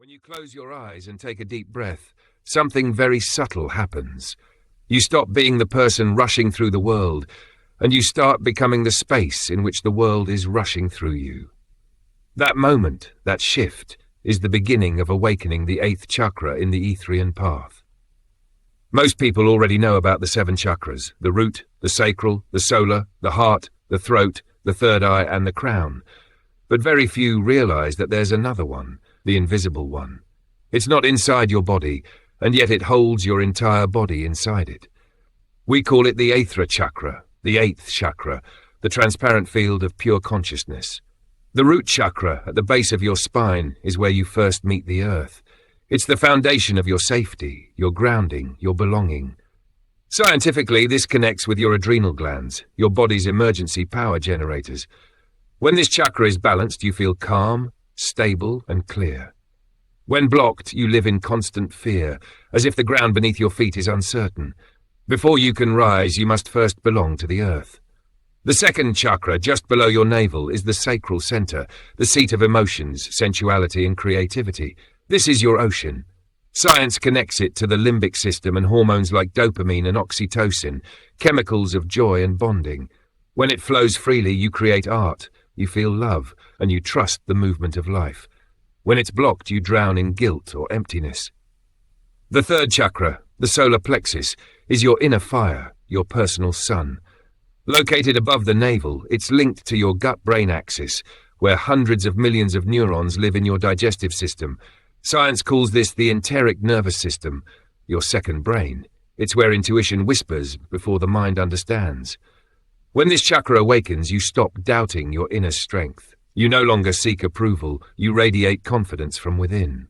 When you close your eyes and take a deep breath, something very subtle happens. You stop being the person rushing through the world, and you start becoming the space in which the world is rushing through you. That moment, that shift, is the beginning of awakening the 8th chakra in the Æthrian Path. Most people already know about the 7 chakras: the root, the sacral, the solar, the heart, the throat, the third eye, and the crown. But very few realize that there's another one, the invisible one. It's not inside your body, and yet it holds your entire body inside it. We call it the Aethra Chakra, the 8th chakra, the transparent field of pure consciousness. The root chakra at the base of your spine is where you first meet the earth. It's the foundation of your safety, your grounding, your belonging. Scientifically, this connects with your adrenal glands, your body's emergency power generators. When this chakra is balanced, you feel calm, stable, and clear. When blocked, you live in constant fear, as if the ground beneath your feet is uncertain. Before you can rise, you must first belong to the earth. The 2nd chakra, just below your navel, is the sacral center, the seat of emotions, sensuality, and creativity. This is your ocean. Science connects it to the limbic system and hormones like dopamine and oxytocin, chemicals of joy and bonding. When it flows freely, you create art, you feel love, and you trust the movement of life. When it's blocked, you drown in guilt or emptiness. The 3rd chakra, the solar plexus, is your inner fire, your personal sun. Located above the navel, it's linked to your gut-brain axis, where hundreds of millions of neurons live in your digestive system. Science calls this the enteric nervous system, your second brain. It's where intuition whispers before the mind understands. When this chakra awakens, you stop doubting your inner strength. You no longer seek approval, you radiate confidence from within.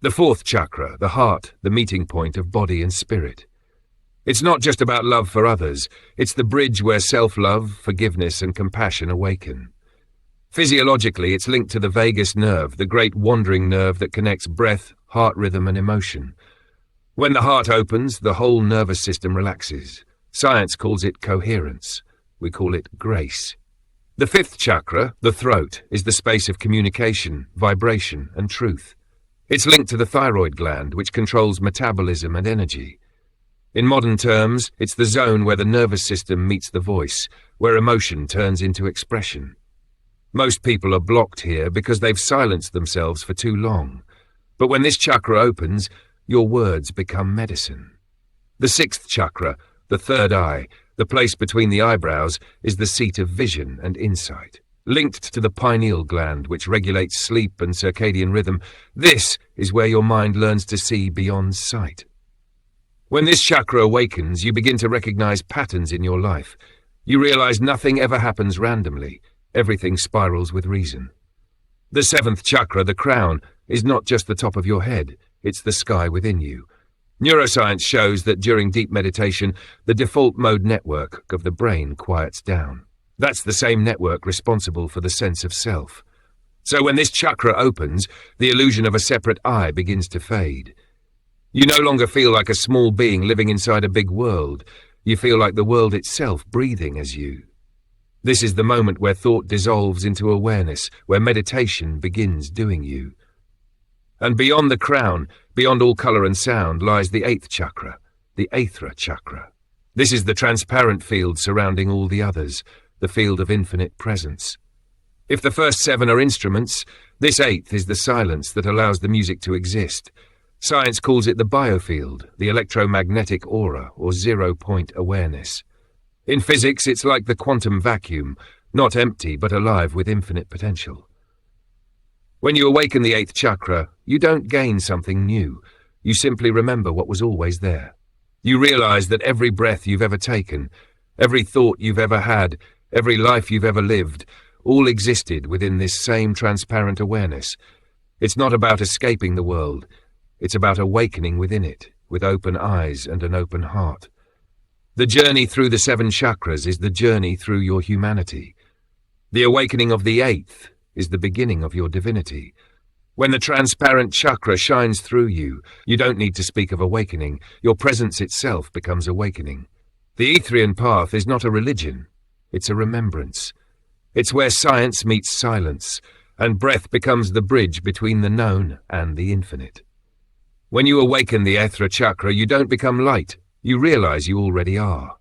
The 4th chakra, the heart, the meeting point of body and spirit. It's not just about love for others, it's the bridge where self-love, forgiveness, and compassion awaken. Physiologically, it's linked to the vagus nerve, the great wandering nerve that connects breath, heart rhythm, and emotion. When the heart opens, the whole nervous system relaxes. Science calls it coherence. We call it grace. The 5th chakra, the throat, is the space of communication, vibration, and truth. It's linked to the thyroid gland, which controls metabolism and energy. In modern terms, it's the zone where the nervous system meets the voice, where emotion turns into expression. Most people are blocked here because they've silenced themselves for too long. But when this chakra opens, your words become medicine. The 6th chakra, the third eye, the place between the eyebrows, is the seat of vision and insight. Linked to the pineal gland, which regulates sleep and circadian rhythm, this is where your mind learns to see beyond sight. When this chakra awakens, you begin to recognize patterns in your life. You realize nothing ever happens randomly. Everything spirals with reason. The 7th chakra, the crown, is not just the top of your head, it's the sky within you. Neuroscience shows that during deep meditation, the default mode network of the brain quiets down. That's the same network responsible for the sense of self. So when this chakra opens, the illusion of a separate I begins to fade. You no longer feel like a small being living inside a big world. You feel like the world itself breathing as you. This is the moment where thought dissolves into awareness, where meditation begins doing you. And beyond the crown, beyond all color and sound, lies the 8th chakra, the Aethra Chakra. This is the transparent field surrounding all the others, the field of infinite presence. If the first 7 are instruments, this 8th is the silence that allows the music to exist. Science calls it the biofield, the electromagnetic aura, or zero-point awareness. In physics, it's like the quantum vacuum, not empty but alive with infinite potential. When you awaken the 8th chakra, you don't gain something new. You simply remember what was always there. You realize that every breath you've ever taken, every thought you've ever had, every life you've ever lived, all existed within this same transparent awareness. It's not about escaping the world. It's about awakening within it, with open eyes and an open heart. The journey through the 7 chakras is the journey through your humanity. The awakening of the 8th is the beginning of your divinity. When the transparent chakra shines through you, you don't need to speak of awakening. Your presence itself becomes awakening. The Æthrian Path is not a religion. It's a remembrance. It's where science meets silence, and breath becomes the bridge between the known and the infinite. When you awaken the Aethra Chakra, you don't become light. You realize you already are.